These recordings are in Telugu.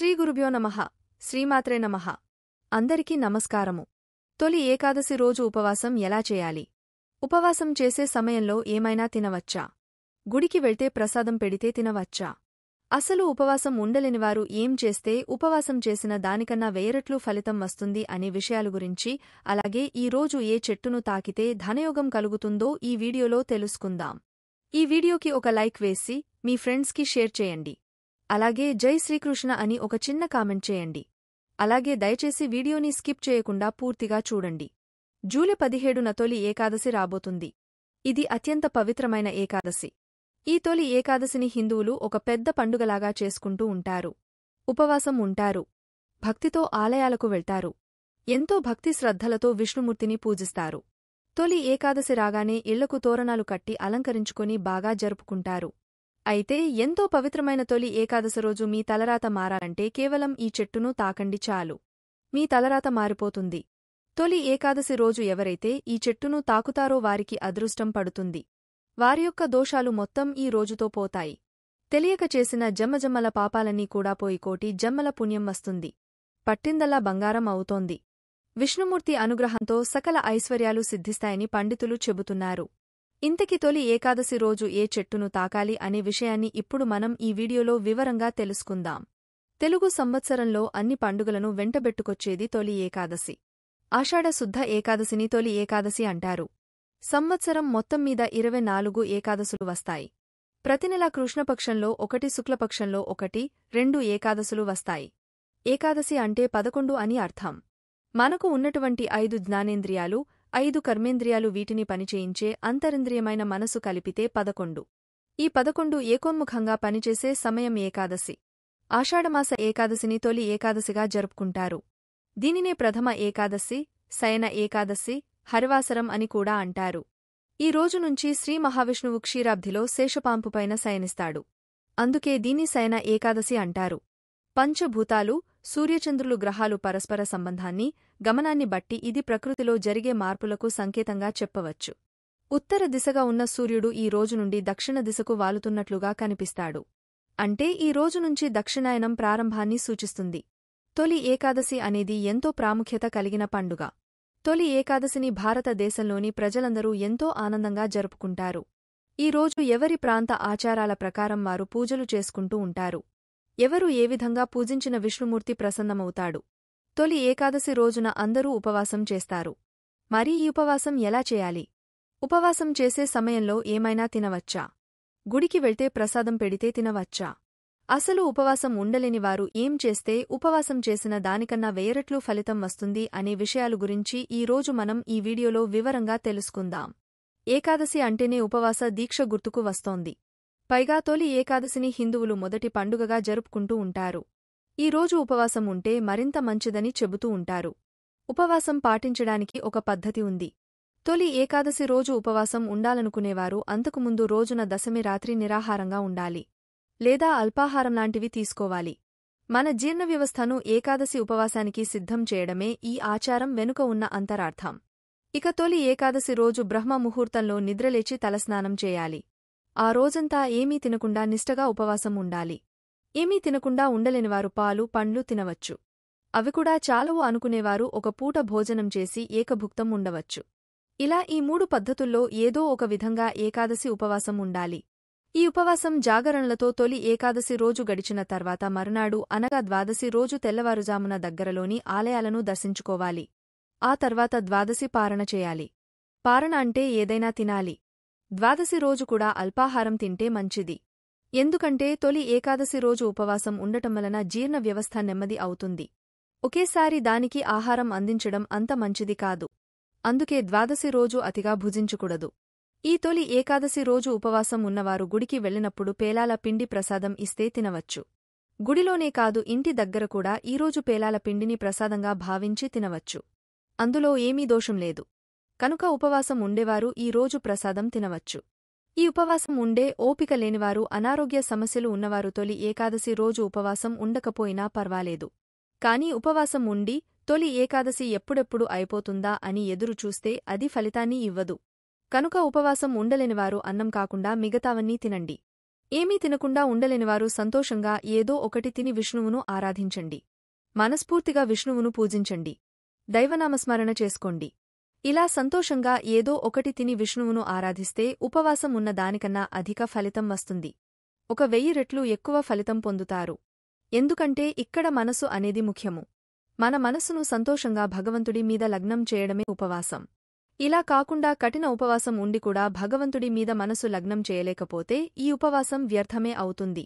శ్రీగురుభ్యో నమః శ్రీమాత్రే నమః అందరికీ నమస్కారము. తొలి ఏకాదశి రోజు ఉపవాసం ఎలా చేయాలి? ఉపవాసం చేసే సమయంలో ఏమైనా తినవచ్చా? గుడికి వెళ్తే ప్రసాదం పెడితే తినవచ్చా? అసలు ఉపవాసం ఉండలేనివారు ఏం చేస్తే ఉపవాసం చేసిన దానికన్నా వేయరెట్లు ఫలితం వస్తుంది అనే విషయాల గురించి, అలాగే ఈ రోజు ఏ చెట్టును తాకితే ధనయోగం కలుగుతుందో ఈ వీడియోలో తెలుసుకుందాం. ఈ వీడియోకి ఒక లైక్ వేసి మీ ఫ్రెండ్స్కి షేర్ చేయండి. అలాగే జై శ్రీకృష్ణ అని ఒక చిన్న కామెంట్ చేయండి. అలాగే దయచేసి వీడియోని స్కిప్ చేయకుండా పూర్తిగా చూడండి. జూలై 17న తొలి ఏకాదశి రాబోతుంది. ఇది అత్యంత పవిత్రమైన ఏకాదశి. ఈ తొలి ఏకాదశిని హిందువులు ఒక పెద్ద పండుగలాగా చేసుకుంటూ ఉంటారు. ఉపవాసం ఉంటారు. భక్తితో ఆలయాలకు వెళ్తారు. ఎంతో భక్తి శ్రద్ధలతో విష్ణుమూర్తిని పూజిస్తారు. తొలి ఏకాదశి రాగానే ఇళ్లకు తోరణాలు కట్టి అలంకరించుకొని బాగా జరుపుకుంటారు. అయితే ఎంతో పవిత్రమైన తొలి ఏకాదశి రోజు మీ తలరాత మారాలంటే కేవలం ఈ చెట్టును తాకండి చాలు. మీ తలరాత మారిపోతుంది. తొలి ఏకాదశి రోజు ఎవరైతే ఈ చెట్టును తాకుతారో వారికి అదృష్టం పడుతుంది. వారి యొక్క దోషాలు మొత్తం ఈ రోజుతో పోతాయి. తెలియక చేసిన జమ్మజమ్మల పాపాలన్నీ కూడా పోయి కోటి జమ్మల పుణ్యం వస్తుంది. పట్టిందల్లా బంగారం అవుతోంది. విష్ణుమూర్తి అనుగ్రహంతో సకల ఐశ్వర్యాలు సిద్ధిస్తాయని పండితులు చెబుతున్నారు. ఇంతకి తొలి ఏకాదశి రోజు ఏ చెట్టును తాకాలి అనే విషయాన్ని ఇప్పుడు మనం ఈ వీడియోలో వివరంగా తెలుసుకుందాం. తెలుగు సంవత్సరంలో అన్ని పండుగలను వెంటబెట్టుకొచ్చేది తొలి ఏకాదశి. ఆషాఢ శుద్ధ ఏకాదశిని తొలి ఏకాదశి అంటారు. సంవత్సరం మొత్తం మీద 24 ఏకాదశులు వస్తాయి. ప్రతినెలా కృష్ణపక్షంలో 1, శుక్లపక్షంలో 1, 2 ఏకాదశులు వస్తాయి. ఏకాదశి అంటే 11 అని అర్థం. మనకు ఉన్నటువంటి 5 జ్ఞానేంద్రియాలు, 5 కర్మేంద్రియాలు వీటిని పనిచేయించే అంతరింద్రియమైన మనసు కలిపితే 11. ఈ 11 ఏకోన్ముఖంగా పనిచేసే సమయం ఏకాదశి. ఆషాఢమాస ఏకాదశిని తొలి ఏకాదశిగా జరుపుకుంటారు. దీనినే ప్రథమ ఏకాదశి, శయన ఏకాదశి, హరివాసరం అని కూడా అంటారు. ఈ రోజు నుంచి శ్రీ మహావిష్ణువు క్షీరాబ్ధిలో శేషపాంపుపైన శయనిస్తాడు. అందుకే దీన్ని శయన ఏకాదశి అంటారు. పంచభూతాలు, సూర్యచంద్రులు గ్రహాలు పరస్పర సంబంధాన్ని, గమనాన్ని బట్టి ఇది ప్రకృతిలో జరిగే మార్పులకు సంకేతంగా చెప్పవచ్చు. ఉత్తర దిశగా ఉన్న సూర్యుడు ఈ రోజు నుండి దక్షిణ దిశకు వాలుతున్నట్లుగా కనిపిస్తాడు. అంటే ఈ రోజు నుంచి దక్షిణాయనం ప్రారంభాన్ని సూచిస్తుంది. తొలి ఏకాదశి అనేది ఎంతో ప్రాముఖ్యత కలిగిన పండుగ. తొలి ఏకాదశిని భారతదేశంలోని ప్రజలందరూ ఎంతో ఆనందంగా జరుపుకుంటారు. ఈ రోజు ఎవరి ప్రాంత ఆచారాల ప్రకారం వారు పూజలు చేసుకుంటూ ఉంటారు. ఎవరు ఏ విధంగా పూజించిన విష్ణుమూర్తి ప్రసన్నమవుతాడు. తొలి ఏకాదశి రోజున అందరూ ఉపవాసం చేస్తారు. మరి ఈ ఉపవాసం ఎలా చేయాలి? ఉపవాసం చేసే సమయంలో ఏమైనా తినవచ్చా? గుడికి వెళ్తే ప్రసాదం పెడితే తినవచ్చా? అసలు ఉపవాసం ఉండలేని వారు ఏం చేస్తే ఉపవాసం చేసిన దానికన్నా వేయరెట్లు ఫలితం వస్తుంది అనే విషయాలు గురించి ఈ రోజు మనం ఈ వీడియోలో వివరంగా తెలుసుకుందాం. ఏకాదశి అంటేనే ఉపవాస దీక్ష గుర్తుకు వస్తోంది. పైగా తొలి ఏకాదశిని హిందువులు మొదటి పండుగగా జరుపుకుంటూ ఉంటారు. ఈ రోజు ఉపవాసం ఉంటే మరింత మంచిదని చెబుతూ ఉంటారు. ఉపవాసం పాటించడానికి ఒక పద్ధతి ఉంది. తొలి ఏకాదశి రోజు ఉపవాసం ఉండాలనుకునేవారు అంతకుముందు రోజున దశమి రాత్రి నిరాహారంగా ఉండాలి. లేదా అల్పాహారం లాంటివి తీసుకోవాలి. మన జీర్ణ వ్యవస్థను ఏకాదశి ఉపవాసానికి సిద్ధం చేయడమే ఈ ఆచారం వెనుక ఉన్న అంతరార్థం. ఇక తొలి ఏకాదశి రోజు బ్రహ్మ ముహూర్తంలో నిద్రలేచి తలస్నానం చేయాలి. ఆ రోజంతా ఏమీ తినకుండా నిష్టగా ఉపవాసం ఉండాలి. ఏమీ తినకుండా ఉండలేనివారు పాలు, పండ్లు తినవచ్చు. అవి కూడా చాలవు అనుకునేవారు ఒక పూట భోజనం చేసి ఏకభుక్తం ఉండవచ్చు. ఇలా ఈ 3 పద్ధతుల్లో ఏదో ఒక విధంగా ఏకాదశి ఉపవాసం ఉండాలి. ఈ ఉపవాసం జాగరణలతో తొలి ఏకాదశి రోజు గడిచిన తర్వాత మరునాడు అనగా ద్వాదశి రోజు తెల్లవారుజామున దగ్గరలోని ఆలయాలను దర్శించుకోవాలి. ఆ తర్వాత ద్వాదశి పారణ చేయాలి. పారణ అంటే ఏదైనా తినాలి. ద్వాదశి రోజు కూడా అల్పాహారం తింటే మంచిది. ఎందుకంటే తొలి ఏకాదశి రోజు ఉపవాసం ఉండటం వలన జీర్ణ వ్యవస్థ నెమ్మది అవుతుంది. ఒకేసారి దానికి ఆహారం అందించడం అంత మంచిది కాదు. అందుకే ద్వాదశి రోజు అతిగా భుజించకూడదు. ఈ తొలి ఏకాదశి రోజు ఉపవాసం ఉన్నవారు గుడికి వెళ్లినప్పుడు పేలాల పిండి ప్రసాదం ఇస్తే తినవచ్చు. గుడిలోనే కాదు ఇంటి దగ్గర కూడా ఈరోజు పేలాల పిండిని ప్రసాదంగా భావించి తినవచ్చు. అందులో ఏమీ దోషం లేదు. కనుక ఉపవాసం ఉండేవారు ఈ రోజు ప్రసాదం తినవచ్చు. ఈ ఉపవాసం ఉండే ఓపిక లేనివారు, అనారోగ్య సమస్యలు ఉన్నవారు తొలి ఏకాదశి రోజు ఉపవాసం ఉండకపోయినా పర్వాలేదు. కానీ ఉపవాసం ఉండి తొలి ఏకాదశి ఎప్పుడెప్పుడు అయిపోతుందా అని ఎదురుచూస్తే అది ఫలితాన్ని ఇవ్వదు. కనుక ఉపవాసం ఉండలేనివారు అన్నం కాకుండా మిగతావన్నీ తినండి. ఏమీ తినకుండా ఉండలేనివారు సంతోషంగా ఏదో ఒకటి తిని విష్ణువును ఆరాధించండి. మనస్ఫూర్తిగా విష్ణువును పూజించండి. దైవనామస్మరణ చేసుకోండి. ఇలా సంతోషంగా ఏదో ఒకటి తిని విష్ణువును ఆరాధిస్తే ఉపవాసం ఉన్న దానికన్నా అధిక ఫలితం వస్తుంది. 1000 రెట్లు ఎక్కువ ఫలితం పొందుతారు. ఎందుకంటే ఇక్కడ మనసు అనేది ముఖ్యము. మన మనసును సంతోషంగా భగవంతుడి మీద లగ్నం చేయడమే ఉపవాసం. ఇలా కాకుండా కఠిన ఉపవాసం ఉండి కూడా భగవంతుడి మీద మనసు లగ్నం చేయలేకపోతే ఈ ఉపవాసం వ్యర్థమే అవుతుంది.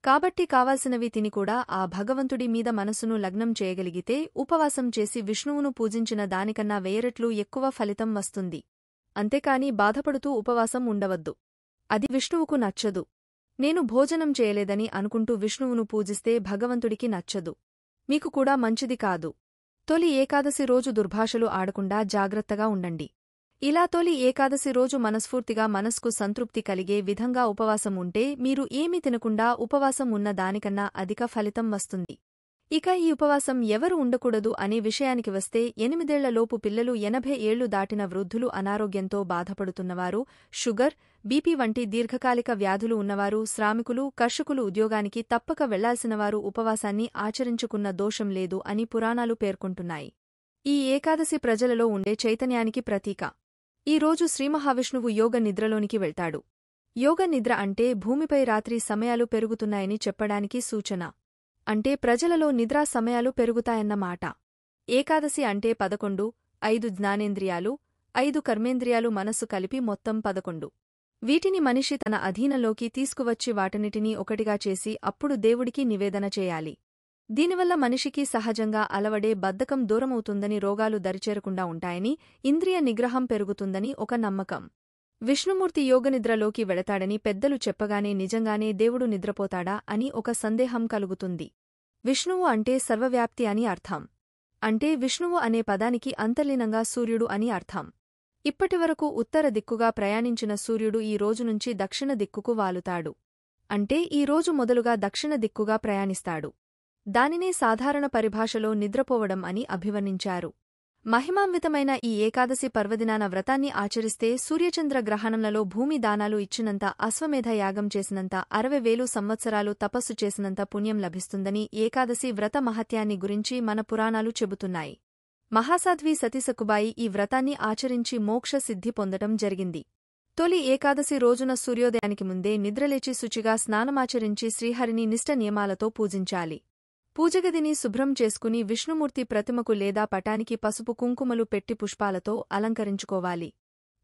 కాబట్టి కావాల్సినవి తిని కూడా ఆ భగవంతుడి మీద మనసును లగ్నం చేయగలిగితే ఉపవాసం చేసి విష్ణువును పూజించిన దానికన్నా 1000 రెట్లు ఎక్కువ ఫలితం వస్తుంది. అంతేకాని బాధపడుతూ ఉపవాసం ఉండవద్దు. అది విష్ణువుకు నచ్చదు. నేను భోజనం చేయలేదని అనుకుంటూ విష్ణువును పూజిస్తే భగవంతుడికి నచ్చదు. మీకు కూడా మంచిది కాదు. తొలి ఏకాదశి రోజు దుర్భాషలు ఆడకుండా జాగ్రత్తగా ఉండండి. ఇలా తొలి ఏకాదశి రోజు మనస్ఫూర్తిగా మనస్కు సంతృప్తి కలిగే విధంగా ఉపవాసం ఉంటే మీరు ఏమీ తినకుండా ఉపవాసం ఉన్న దానికన్నా అధిక ఫలితం వస్తుంది. ఇక ఈ ఉపవాసం ఎవరు ఉండకూడదు అనే విషయానికి వస్తే 8 ఏళ్లలోపు పిల్లలు, 80 ఏళ్లు దాటిన వృద్ధులు, అనారోగ్యంతో బాధపడుతున్నవారు, షుగర్, బీపీ వంటి దీర్ఘకాలిక వ్యాధులు ఉన్నవారు, శ్రామికులు, కర్షకులు, ఉద్యోగానికి తప్పక వెళ్లాల్సినవారు ఉపవాసాన్ని ఆచరించుకున్న దోషం లేదు అని పురాణాలు పేర్కొంటున్నాయి. ఈ ఏకాదశి ప్రజలలో ఉండే చైతన్యానికి ప్రతీక. ఈ రోజు శ్రీమహావిష్ణువు యోగ నిద్రలోనికి వెళ్తాడు. యోగ నిద్ర అంటే భూమిపై రాత్రి సమయాలు పెరుగుతున్నాయని చెప్పడానికి సూచన. అంటే ప్రజలలో నిద్రా సమయాలు పెరుగుతాయన్నమాట. ఏకాదశి అంటే 11, 5 జ్ఞానేంద్రియాలు, 5 కర్మేంద్రియాలు, మనస్సు కలిపి మొత్తం 11. వీటిని మనిషి తన అధీనంలోకి తీసుకువచ్చి వాటన్నిటినీ ఒకటిగా చేసి అప్పుడు దేవుడికి నివేదన చేయాలి. దీనివల్ల మనిషికి సహజంగా అలవడే బద్ధకం దూరమవుతుందని, రోగాలు దరిచేరకుండా ఉంటాయని, ఇంద్రియ నిగ్రహం పెరుగుతుందని ఒక నమ్మకం. విష్ణుమూర్తి యోగనిద్రలోకి వెళతాడని పెద్దలు చెప్పగానే నిజంగానే దేవుడు నిద్రపోతాడా అని ఒక సందేహం కలుగుతుంది. విష్ణువు అంటే సర్వవ్యాప్తి అని అర్థం. అంటే విష్ణువు అనే పదానికి అంతర్లీనంగా సూర్యుడు అని అర్థం. ఇప్పటివరకు ఉత్తర దిక్కుగా ప్రయాణించిన సూర్యుడు ఈ రోజునుంచి దక్షిణ దిక్కుకు వాలుతాడు. అంటే ఈ రోజు మొదలుగా దక్షిణ దిక్కుగా ప్రయాణిస్తాడు. దానినే సాధారణ పరిభాషలో నిద్రపోవడం అని అభివర్ణించారు. మహిమాన్వితమైన ఈ ఏకాదశి పర్వదినాన వ్రతాన్ని ఆచరిస్తే సూర్యచంద్ర గ్రహణంలలో భూమి దానాలు ఇచ్చినంత, అశ్వమేధ యాగం చేసినంత, 60,000 సంవత్సరాలు తపస్సు చేసినంత పుణ్యం లభిస్తుందని ఏకాదశి వ్రత మహత్యాన్ని గురించి మన పురాణాలు చెబుతున్నాయి. మహాసాధ్వి సతీసకుబాయి ఈ వ్రతాన్ని ఆచరించి మోక్ష సిద్ధి పొందటం జరిగింది. తొలి ఏకాదశి రోజున సూర్యోదయానికి ముందే నిద్రలేచి శుచిగా స్నానమాచరించి శ్రీహరిని నిష్ట నియమాలతో పూజించాలి. పూజగదిని శుభ్రం చేసుకుని విష్ణుమూర్తి ప్రతిమకు లేదా పటానికి పసుపు కుంకుమలు పెట్టి పుష్పాలతో అలంకరించుకోవాలి.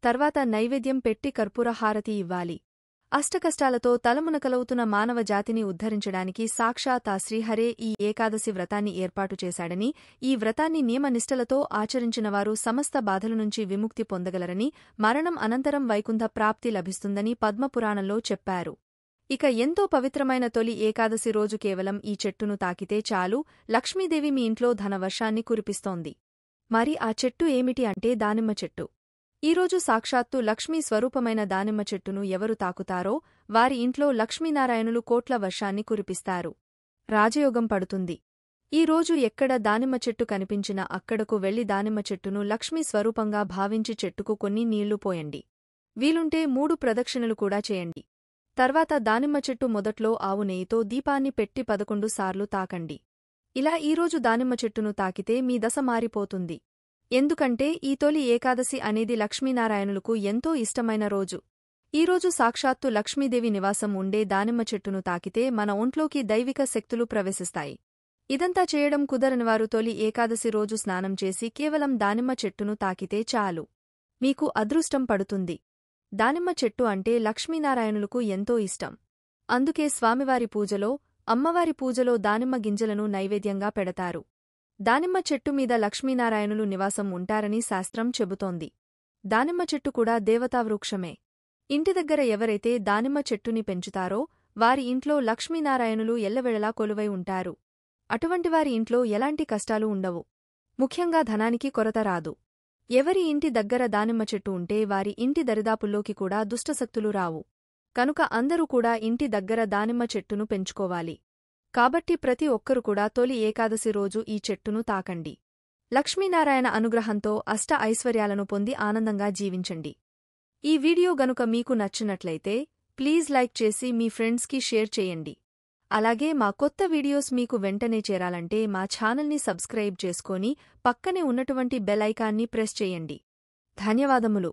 తర్వాత నైవేద్యం పెట్టి కర్పూర హారతి ఇవ్వాలి. అష్టకష్టాలతో తలమునకలవుతున్న మానవ జాతిని ఉద్ధరించడానికి సాక్షాత్ ఆ శ్రీహరే ఈ ఏకాదశి వ్రతాన్ని ఏర్పాటు చేశాడని, ఈ వ్రతాన్ని నియమనిష్టలతో ఆచరించినవారు సమస్త బాధల నుంచి విముక్తి పొందగలరని, మరణం అనంతరం వైకుంఠ ప్రాప్తి లభిస్తుందని పద్మపురాణంలో చెప్పారు. ఇక ఎంతో పవిత్రమైన తొలి ఏకాదశి రోజు కేవలం ఈ చెట్టును తాకితే చాలు, లక్ష్మీదేవి మీ ఇంట్లో ధనవర్షాన్ని కురిపిస్తోంది. మరి ఆ చెట్టు ఏమిటి అంటే దానిమ్మ చెట్టు. ఈరోజు సాక్షాత్తు లక్ష్మీ స్వరూపమైన దానిమ్మ చెట్టును ఎవరు తాకుతారో వారి ఇంట్లో లక్ష్మీనారాయణులు కోట్ల వర్షాన్ని కురిపిస్తారు. రాజయోగం పడుతుంది. ఈ రోజు ఎక్కడ దానిమ్మ చెట్టు కనిపించినా అక్కడకు వెళ్లి దానిమ్మ చెట్టును లక్ష్మీ స్వరూపంగా భావించి చెట్టుకు కొన్ని నీళ్లు పోయండి. వీలుంటే 3 ప్రదక్షిణలు కూడా చేయండి. తర్వాత దానిమ్మ చెట్టు మొదట్లో ఆవు నెయ్యితో దీపాన్ని పెట్టి 11 సార్లు తాకండి. ఇలా ఈరోజు దానిమ్మ చెట్టును తాకితే మీ దశ మారిపోతుంది. ఎందుకంటే ఈ తొలి ఏకాదశి అనేది లక్ష్మీనారాయణులకు ఎంతో ఇష్టమైన రోజు. ఈరోజు సాక్షాత్తు లక్ష్మీదేవి నివాసం ఉండే దానిమ్మ చెట్టును తాకితే మన ఒంట్లోకి దైవిక శక్తులు ప్రవేశిస్తాయి. ఇదంతా చేయడం కుదరనివారు తొలి ఏకాదశి రోజు స్నానం చేసి కేవలం దానిమ్మ చెట్టును తాకితే చాలు. మీకు అదృష్టం పడుతుంది. దానిమ్మ చెట్టు అంటే లక్ష్మీనారాయణులకు ఎంతో ఇష్టం. అందుకే స్వామివారి పూజలో, అమ్మవారి పూజలో దానిమ్మ గింజలను నైవేద్యంగా పెడతారు. దానిమ్మ చెట్టు మీద లక్ష్మీనారాయణులు నివాసం ఉంటారని శాస్త్రం చెబుతోంది. దానిమ్మ చెట్టు కూడా దేవతావృక్షమే. ఇంటి దగ్గర ఎవరైతే దానిమ్మ చెట్టుని పెంచుతారో వారి ఇంట్లో లక్ష్మీనారాయణులు ఎల్లవెళలా కొలువై ఉంటారు. అటువంటివారి ఇంట్లో ఎలాంటి కష్టాలు ఉండవు. ముఖ్యంగా ధనానికి కొరత రాదు. ఎవరి ఇంటి దగ్గర దానిమ్మ చెట్టు ఉంటే వారి ఇంటి దరిదాపుల్లోకి కూడా దుష్టశక్తులు రావు. కనుక అందరూ కూడా ఇంటి దగ్గర దానిమ్మ చెట్టును పెంచుకోవాలి. కాబట్టి ప్రతి ఒక్కరు కూడా తొలి ఏకాదశి రోజు ఈ చెట్టును తాకండి. లక్ష్మీనారాయణ అనుగ్రహంతో అష్ట ఐశ్వర్యాలను పొంది ఆనందంగా జీవించండి. ఈ వీడియో గనుక మీకు నచ్చినట్లయితే ప్లీజ్ లైక్ చేసి మీ ఫ్రెండ్స్కి షేర్ చేయండి. అలాగే మా కొత్త వీడియోస్ మీకు వెంటనే చేరాలంటే మా ఛానల్ని సబ్స్క్రైబ్ చేసుకొని పక్కనే ఉన్నటువంటి బెల్ ఐకాన్ని ప్రెస్ చేయండి. ధన్యవాదములు.